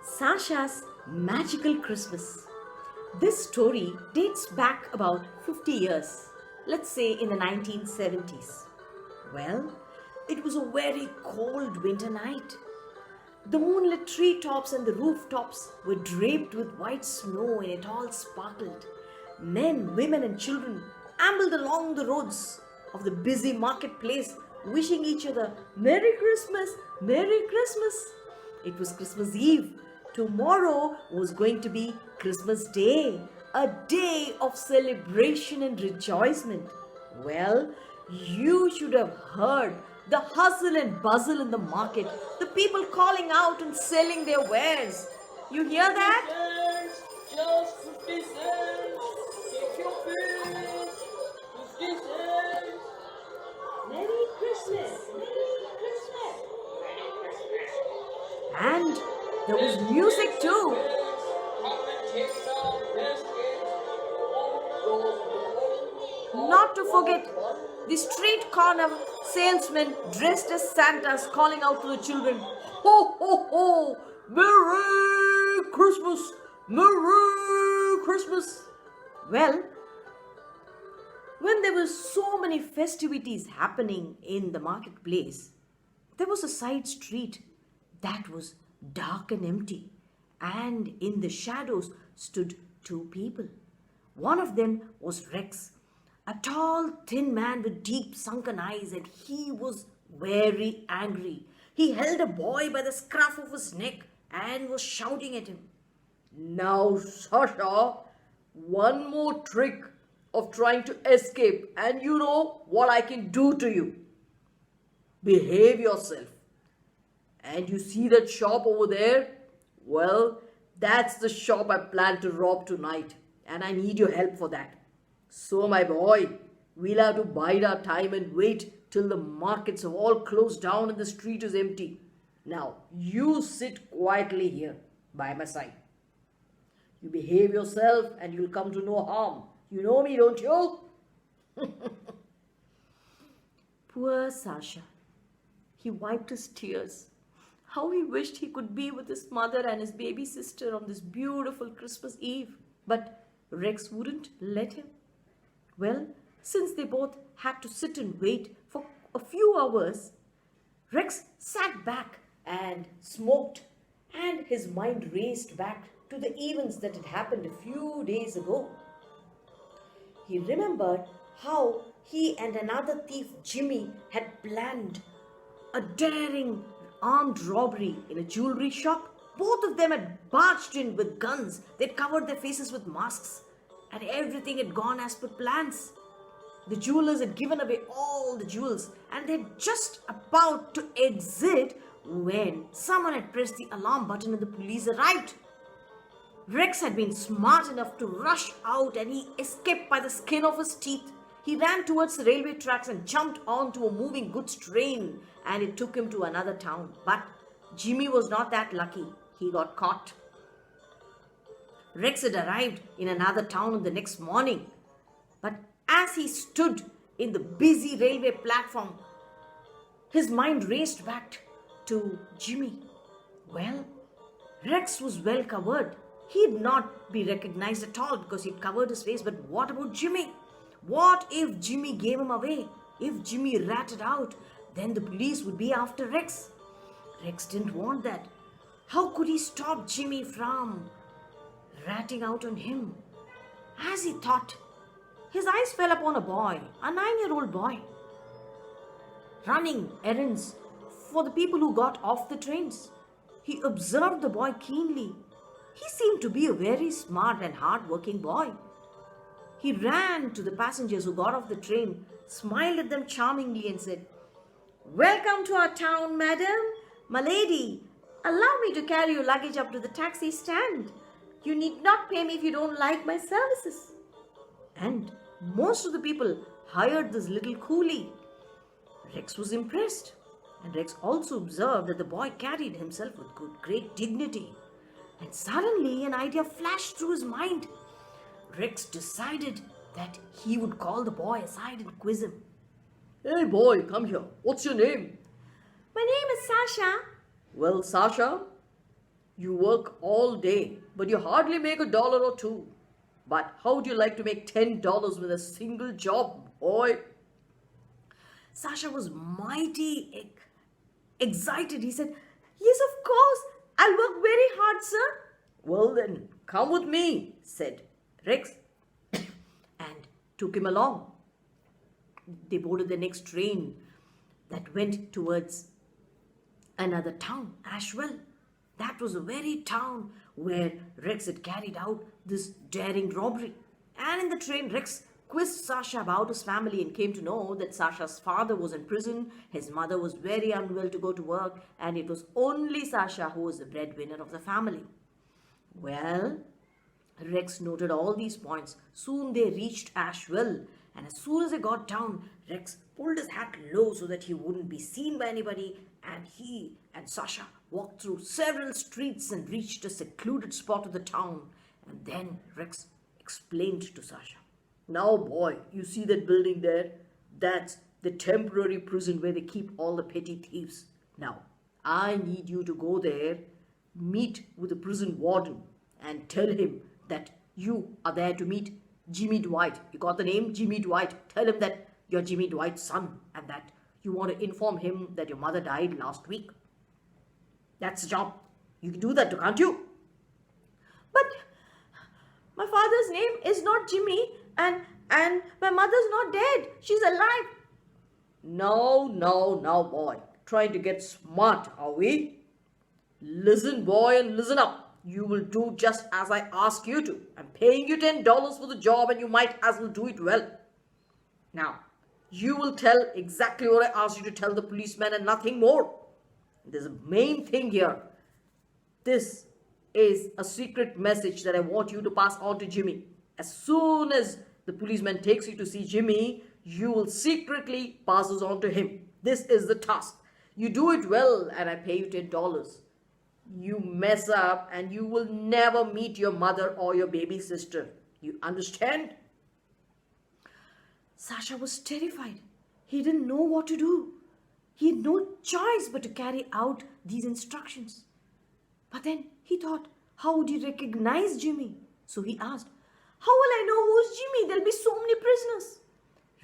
Sasha's Magical Christmas. This story dates back about 50 years, let's say in the 1970s. Well, it was a very cold winter night. The moonlit treetops and the rooftops were draped with white snow and it all sparkled. Men, women, and children ambled along the roads of the busy marketplace, wishing each other Merry Christmas, Merry Christmas. It was Christmas Eve. Tomorrow was going to be Christmas Day, a day of celebration and rejoicement. Well, you should have heard the hustle and bustle in the market, the people calling out and selling their wares. You hear that? Cents, just 50 cents. Take your pick. 50 cents. Merry Christmas! Merry Christmas! And there was music too. Come and take some biscuits. Not to forget the street corner salesmen dressed as Santas calling out to the children, Ho, ho, ho! Merry Christmas! Merry Christmas! Well, when there were so many festivities happening in the marketplace, there was a side street that was dark and empty, and in the shadows stood two people. One of them was Rex, a tall, thin man with deep sunken eyes, and he was very angry. He held a boy by the scruff of his neck and was shouting at him. Now, Sasha, one more trick of trying to escape, and you know what I can do to you. Behave yourself. And you see that shop over there? Well, that's the shop I plan to rob tonight, and I need your help for that. So, my boy, we'll have to bide our time and wait till the markets have all closed down and the street is empty. Now, you sit quietly here by my side. You behave yourself and you'll come to no harm. You know me, don't you? Poor Sasha. He wiped his tears. How he wished he could be with his mother and his baby sister on this beautiful Christmas Eve. But Rex wouldn't let him. Well, since they both had to sit and wait for a few hours, Rex sat back and smoked, and his mind raced back to the events that had happened a few days ago. He remembered how he and another thief, Jimmy, had planned a daring armed robbery in a jewelry shop. Both of them had barged in with guns. They'd covered their faces with masks, and everything had gone as per plans. The jewelers had given away all the jewels, and they're just about to exit when someone had pressed the alarm button and the police arrived. Rex had been smart enough to rush out, and he escaped by the skin of his teeth. He ran towards the railway tracks and jumped onto a moving goods train, and it took him to another town. But Jimmy was not that lucky. He got caught. Rex had arrived in another town the next morning. But as he stood in the busy railway platform, his mind raced back to Jimmy. Well, Rex was well covered. He'd not be recognized at all because he'd covered his face. But what about Jimmy? What if Jimmy gave him away? If Jimmy ratted out, then the police would be after Rex. Rex didn't want that. How could he stop Jimmy from ratting out on him? As he thought, his eyes fell upon a boy, a 9-year-old boy, running errands for the people who got off the trains. He observed the boy keenly. He seemed to be a very smart and hard-working boy. He ran to the passengers who got off the train, smiled at them charmingly and said, Welcome to our town, madam. My lady, allow me to carry your luggage up to the taxi stand. You need not pay me if you don't like my services. And most of the people hired this little coolie. Rex was impressed, and Rex also observed that the boy carried himself with great dignity. And suddenly an idea flashed through his mind. Rex decided that he would call the boy aside and quiz him. Hey boy, come here. What's your name? My name is Sasha. Well, Sasha, You work all day, but you hardly make $1 or two. But how would you like to make $10 with a single job, boy? Sasha was mighty excited. He said, "Yes, of course. I'll work very hard, sir." "Well, then, come with me," said Rex, and took him along. They boarded the next train that went towards another town, Ashwell. That was the very town where Rex had carried out this daring robbery. And in the train, Rex quizzed Sasha about his family and came to know that Sasha's father was in prison, his mother was very unwell to go to work, and it was only Sasha who was the breadwinner of the family. Well, Rex noted all these points. Soon they reached Ashwell, and as soon as they got down, Rex pulled his hat low so that he wouldn't be seen by anybody, and he and Sasha walked through several streets and reached a secluded spot of the town. And then Rex explained to Sasha, "Now, boy, you see that building there? That's the temporary prison where they keep all the petty thieves. Now, I need you to go there, meet with the prison warden, and tell him that you are there to meet Jimmy Dwight. You got the name? Jimmy Dwight. Tell him that you're Jimmy Dwight's son and that you want to inform him that your mother died last week. That's the job. You can do that too, can't you?" But my father's name is not Jimmy and my mother's not dead. She's alive. Now, boy. Trying to get smart, are we? Listen, boy, and listen up. You will do just as I ask you to. I'm paying you $10 for the job and you might as well do it well. Now, you will tell exactly what I asked you to tell the policeman and nothing more. There's a main thing here. This is a secret message that I want you to pass on to Jimmy. As soon as the policeman takes you to see Jimmy, you will secretly pass this on to him. This is the task. You do it well and I pay you $10. You mess up and you will never meet your mother or your baby sister. You understand? Sasha was terrified. He didn't know what to do. He had no choice but to carry out these instructions. But then he thought, how would he recognize Jimmy? So he asked, "How will I know who's Jimmy? There'll be so many prisoners."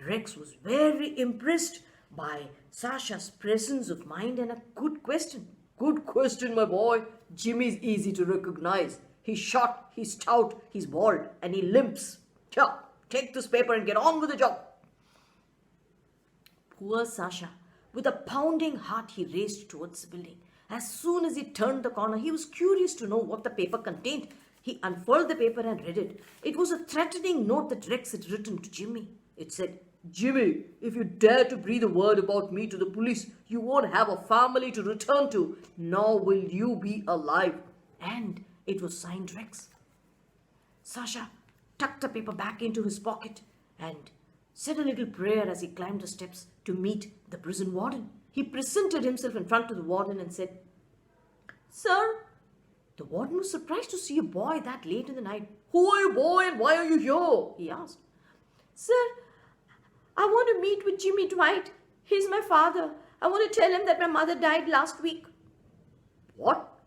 Rex was very impressed by Sasha's presence of mind and a good question. Good question, my boy. Jimmy's easy to recognize. He's short, he's stout, he's bald, and he limps. Here, take this paper and get on with the job. Poor Sasha. With a pounding heart, he raced towards the building. As soon as he turned the corner, he was curious to know what the paper contained. He unfurled the paper and read it. It was a threatening note that Rex had written to Jimmy. It said, "Jimmy, if you dare to breathe a word about me to the police, you won't have a family to return to, nor will you be alive." And it was signed Rex. Sasha tucked the paper back into his pocket and said a little prayer as he climbed the steps to meet the prison warden. He presented himself in front of the warden and said, "Sir." The warden was surprised to see a boy that late in the night. "Who are you, boy, and why are you here?" he asked. "Sir, I want to meet with Jimmy Dwight. He's my father. I want to tell him that my mother died last week." "What?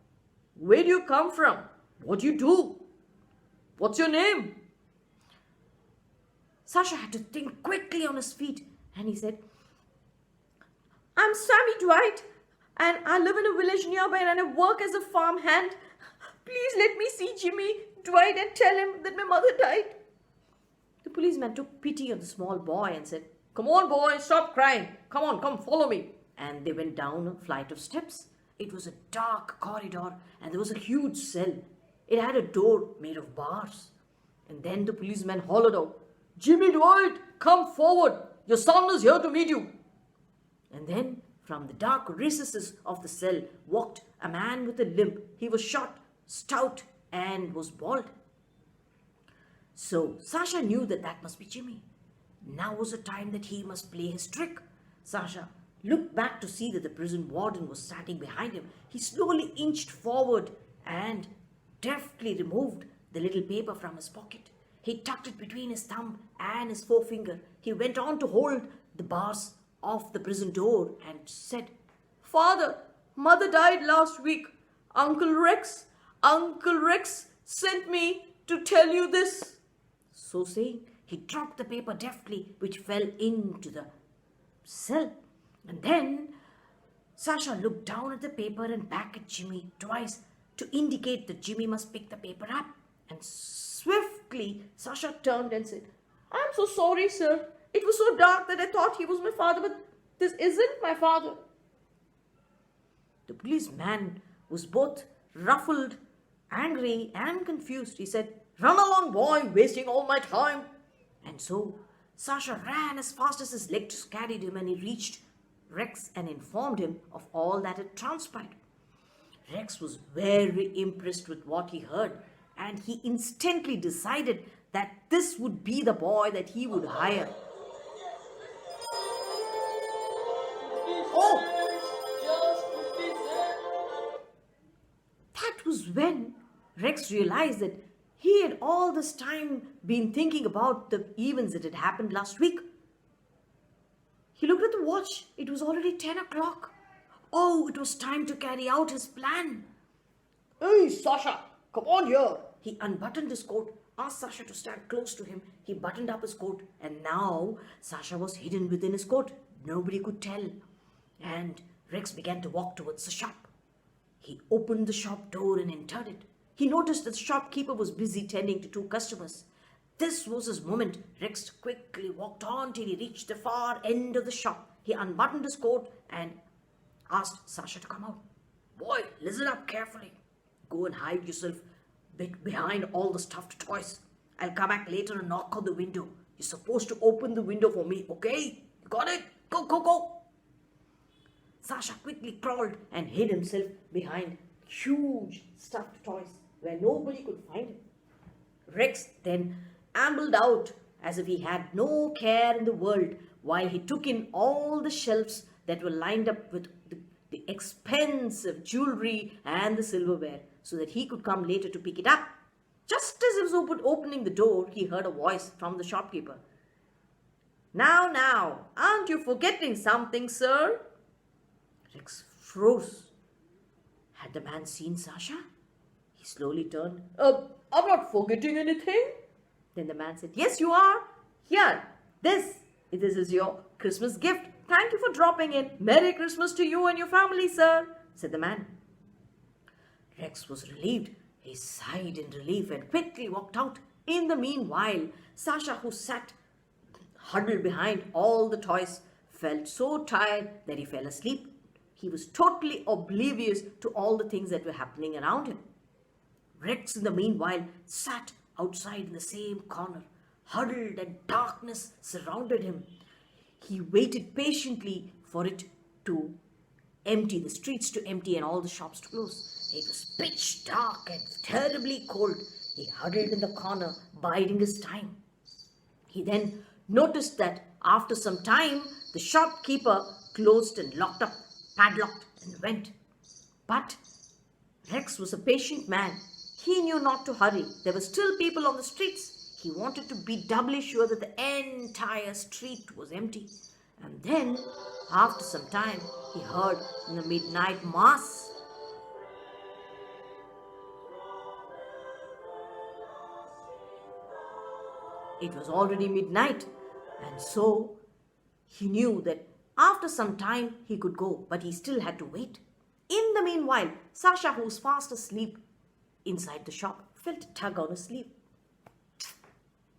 Where do you come from? What do you do? What's your name?" Sasha had to think quickly on his feet and he said, "I'm Sammy Dwight and I live in a village nearby and I work as a farmhand. Please let me see Jimmy Dwight and tell him that my mother died." The policeman took pity on the small boy and said, "Come on, boy, stop crying. Come, follow me." And they went down a flight of steps. It was a dark corridor and there was a huge cell. It had a door made of bars. And then the policeman hollered out, "Jimmy Dwight, come forward. Your son is here to meet you." And then from the dark recesses of the cell walked a man with a limp. He was short, stout, and was bald. So Sasha knew that that must be Jimmy. Now was the time that he must play his trick. Sasha looked back to see that the prison warden was standing behind him. He slowly inched forward and deftly removed the little paper from his pocket. He tucked it between his thumb and his forefinger. He went on to hold the bars of the prison door and said, "Father, mother died last week. Uncle Rex Uncle Rex sent me to tell you this. So saying, he dropped the paper deftly, which fell into the cell. And then Sasha looked down at the paper and back at Jimmy twice to indicate that Jimmy must pick the paper up. And swiftly, Sasha turned and said, I'm so sorry, sir. It was so dark that I thought he was my father, but this isn't my father. The policeman was both ruffled, angry, and confused. He said, Run along, boy, wasting all my time. and so Sasha ran as fast as his legs carried him, and he reached Rex and informed him of all that had transpired. Rex was very impressed with what he heard, and he instantly decided that this would be the boy that he would hire. Oh! That was when Rex realized that he had all this time been thinking about the events that had happened last week. He looked at the watch. It was already 10 o'clock. Oh, it was time to carry out his plan. Hey, Sasha, come on here. He unbuttoned his coat, asked Sasha to stand close to him. He buttoned up his coat, and now Sasha was hidden within his coat. Nobody could tell. And Rex began to walk towards the shop. He opened the shop door and entered it. He noticed that the shopkeeper was busy tending to two customers. This was his moment. Rex quickly walked on till he reached the far end of the shop. He unbuttoned his coat and asked Sasha to come out. Boy, listen up carefully. Go and hide yourself behind all the stuffed toys. I'll come back later and knock on the window. You're supposed to open the window for me, okay? You got it? Go, go, go. Sasha quickly crawled and hid himself behind huge stuffed toys where nobody could find him. Rex then ambled out as if he had no care in the world while he took in all the shelves that were lined up with the expensive jewelry and the silverware so that he could come later to pick it up. Just as he was opening the door, he heard a voice from the shopkeeper. Now, aren't you forgetting something, sir? Rex froze. Had the man seen Sasha? He slowly turned. I'm not forgetting anything. Then the man said, Yes, you are. Here, this is your Christmas gift. Thank you for dropping in. Merry Christmas to you and your family, sir, said the man. Rex was relieved. He sighed in relief and quickly walked out. In the meanwhile, Sasha, who sat huddled behind all the toys, felt so tired that he fell asleep. He was totally oblivious to all the things that were happening around him. Rex, in the meanwhile, sat outside in the same corner, huddled, and darkness surrounded him. He waited patiently for it to empty, the streets to empty, and all the shops to close. It was pitch dark and terribly cold. He huddled in the corner, biding his time. He then noticed that after some time, the shopkeeper closed and locked up, padlocked, and went. But Rex was a patient man. He knew not to hurry. There were still people on the streets. He wanted to be doubly sure that the entire street was empty. And then, after some time, he heard the midnight mass. It was already midnight, and so he knew that after some time he could go, but he still had to wait. In the meanwhile, Sasha, who was fast asleep inside the shop, felt a tug on his sleeve.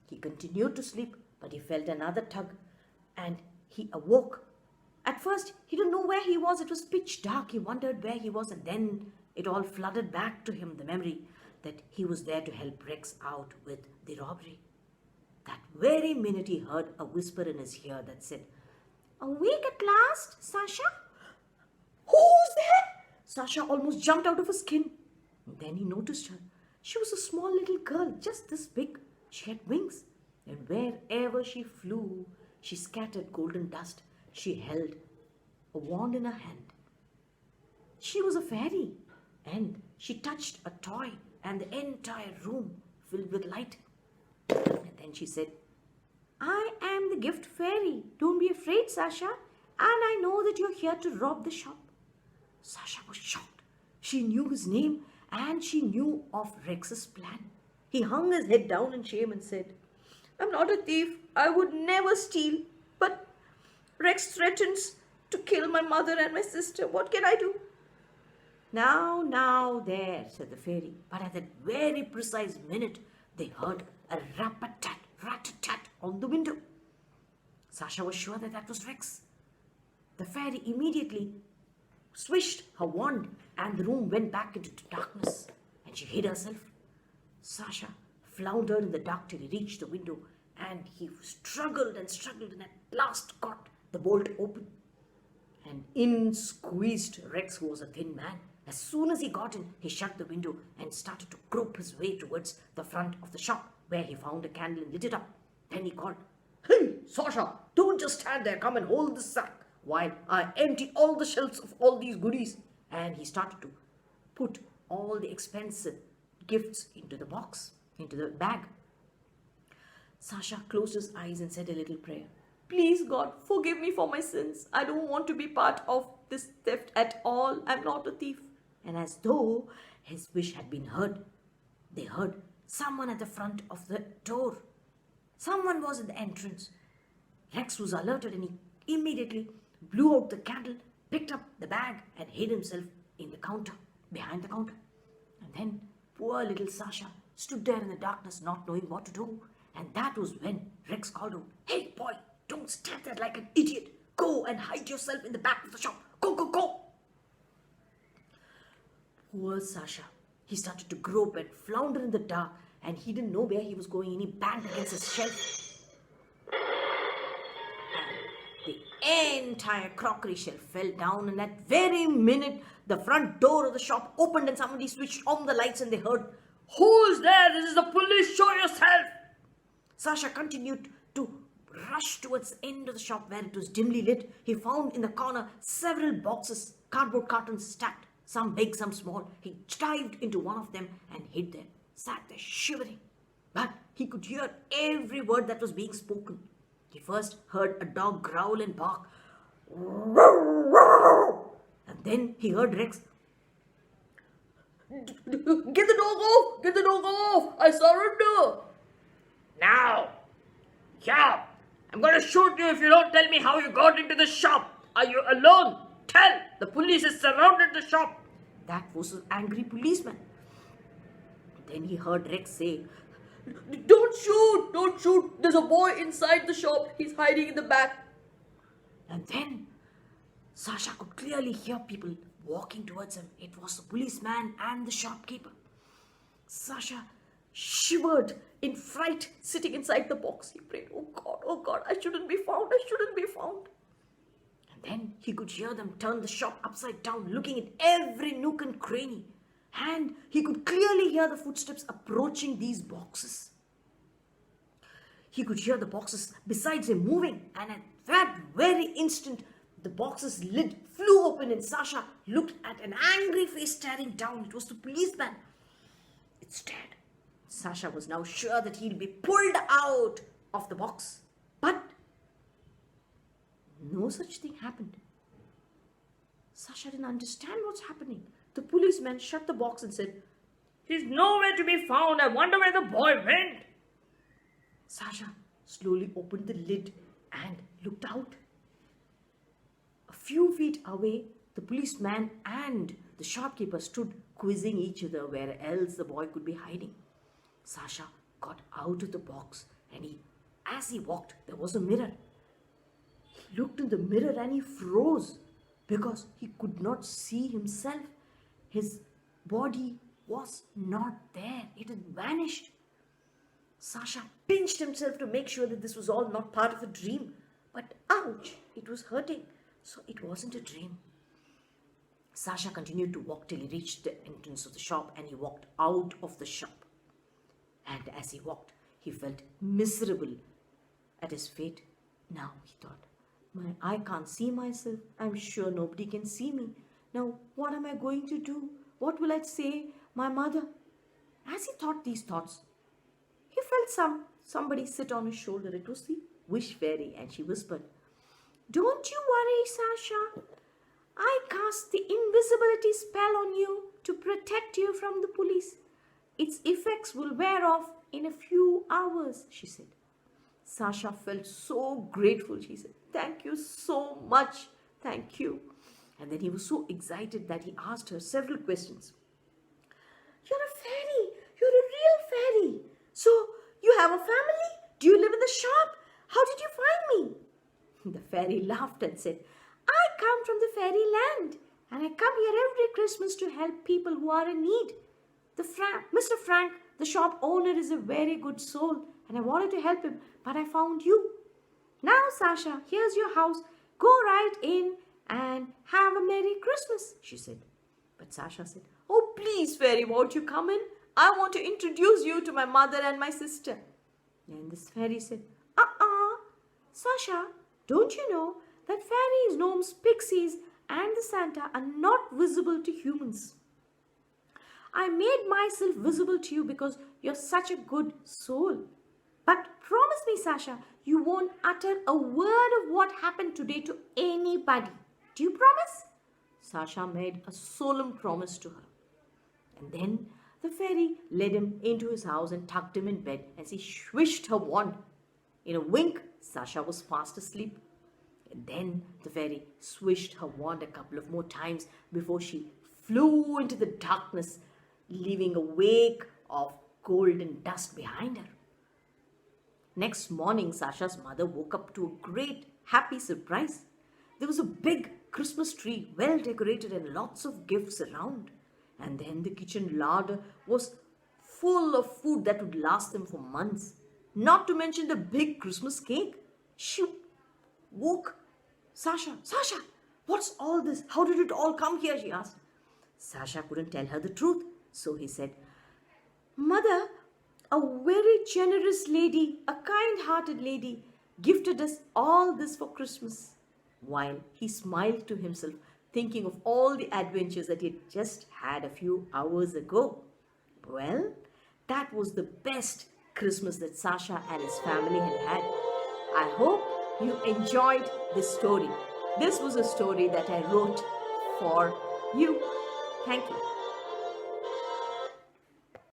He continued to sleep, but he felt another tug, and he awoke. At first, he didn't know where he was. It was pitch dark. He wondered where he was, and then it all flooded back to him, the memory that he was there to help Rex out with the robbery. That very minute he heard a whisper in his ear that said, "Awake at last, Sasha?" "Who's there?" Sasha almost jumped out of his skin. Then he noticed her. She was a small little girl, just this big. She had wings, and wherever she flew, she scattered golden dust. She held a wand in her hand. She was a fairy, and she touched a toy, and the entire room filled with light. And then she said, "I am the gift fairy. Don't be afraid, Sasha. And I know that you're here to rob the shop." Sasha was shocked. She knew his name and she knew of Rex's plan. He hung his head down in shame and said, I'm not a thief. I would never steal. But Rex threatens to kill my mother and my sister. What can I do? Now, there, said the fairy. But at that very precise minute, they heard a rap-a-tat, rat-a-tat on the window. Sasha was sure that was Rex. The fairy immediately swished her wand and the room went back into darkness and she hid herself. Sasha floundered in the dark till he reached the window and he struggled and at last got the bolt open. And in squeezed Rex, who was a thin man. As soon as he got in, he shut the window and started to grope his way towards the front of the shop, where he found a candle and lit it up. Then he called, "Hey, Sasha, don't just stand there. Come and hold this sack while I empty all the shelves of all these goodies." And he started to put all the expensive gifts into the box, into the bag. Sasha closed his eyes and said a little prayer. Please, God, forgive me for my sins. I don't want to be part of this theft at all. I'm not a thief. And as though his wish had been heard, they heard someone at the front of the door. Someone was in the entrance. Rex was alerted and he immediately blew out the candle, picked up the bag and hid himself in the counter, behind the counter. And then poor little Sasha stood there in the darkness not knowing what to do. And that was when Rex called out, "Hey boy, don't stand there like an idiot. Go and hide yourself in the back of the shop. Go, go, go." Poor Sasha. He started to grope and flounder in the dark and he didn't know where he was going and he banged against his shelf. And the entire crockery shelf fell down and that very minute the front door of the shop opened and somebody switched on the lights and they heard, "Who's there? This is the police. Show yourself." Sasha continued to rush towards the end of the shop where it was dimly lit. He found in the corner several boxes, cardboard cartons stacked, some big, some small. He dived into one of them and hid there, sat there shivering. But he could hear every word that was being spoken. He first heard a dog growl and bark. And then he heard Rex, "Get the dog off! Get the dog off! I surrender!" Now, yeah, I'm going to shoot you if you don't tell me how you got into the shop. Are you alone? Tell! The police has surrounded the shop. That was an angry policeman. Then he heard Rex say, Don't shoot! Don't shoot! There's a boy inside the shop. He's hiding in the back." and then Sasha could clearly hear people walking towards him. It was the policeman and the shopkeeper. Sasha Shivered in fright, sitting inside the box. He prayed, oh God, I shouldn't be found. I shouldn't be found. And then he could hear them turn the shop upside down, looking at every nook and cranny. And he could clearly hear the footsteps approaching these boxes. He could hear the boxes besides him moving. And at that very instant, the box's lid flew open and Sasha looked at an angry face staring down. It was the policeman. It stared. Sasha was now sure that he'd be pulled out of the box. But no such thing happened. Sasha didn't understand what's happening. The policeman shut the box and said, He's nowhere to be found. I wonder where the boy went. Sasha slowly opened the lid and looked out. A few feet away, the policeman and the shopkeeper stood quizzing each other where else the boy could be hiding. Sasha got out of the box and as he walked, there was a mirror. He looked in the mirror and he froze because he could not see himself. His body was not there. It had vanished. Sasha pinched himself to make sure that this was all not part of a dream. But ouch, it was hurting. So it wasn't a dream. Sasha continued to walk till he reached the entrance of the shop and he walked out of the shop. And as he walked, he felt miserable at his fate. Now, he thought, I can't see myself. I'm sure nobody can see me. Now, what am I going to do? What will I say my mother? As he thought these thoughts, he felt somebody sit on his shoulder. It was the wish fairy and she whispered, "Don't you worry, Sasha. I cast the invisible invisibility spell on you to protect you from the police. Its effects will wear off in a few hours, she said. Sasha felt so grateful. She said, "Thank you so much. Thank you." And then he was so excited that he asked her several questions. You're a fairy. You're a real fairy. So, you have a family? Do you live in the shop? How did you find me? The fairy laughed and said, I come from the fairy land, and I come here every Christmas to help people who are in need. Mr. Frank, the shop owner, is a very good soul, and I wanted to help him, but I found you. Now, Sasha, here's your house. Go right in and have a Merry Christmas, she said. But Sasha said, "Oh, please, fairy, won't you come in? I want to introduce you to my mother and my sister." And this fairy said, Sasha, don't you know that fairies, gnomes, pixies, and the Santa are not visible to humans? I made myself visible to you because you're such a good soul. But promise me, Sasha, you won't utter a word of what happened today to anybody. Do you promise? Sasha made a solemn promise to her. And then the fairy led him into his house and tucked him in bed as he swished her wand. In a wink, Sasha was fast asleep. And then the fairy swished her wand a couple of more times before she flew into the darkness, leaving a wake of golden dust behind her. Next morning, Sasha's mother woke up to a great, happy surprise. There was a big Christmas tree, well decorated, and lots of gifts around. And then the kitchen larder was full of food that would last them for months. Not to mention the big Christmas cake. She woke Sasha. "Sasha, what's all this? How did it all come here?" she asked. Sasha couldn't tell her the truth. So he said, Mother, a very generous lady, a kind-hearted lady, gifted us all this for Christmas. While he smiled to himself, thinking of all the adventures that he had just had a few hours ago. Well, that was the best Christmas that Sasha and his family had had. I hope you enjoyed this story. This was a story that I wrote for you. Thank you.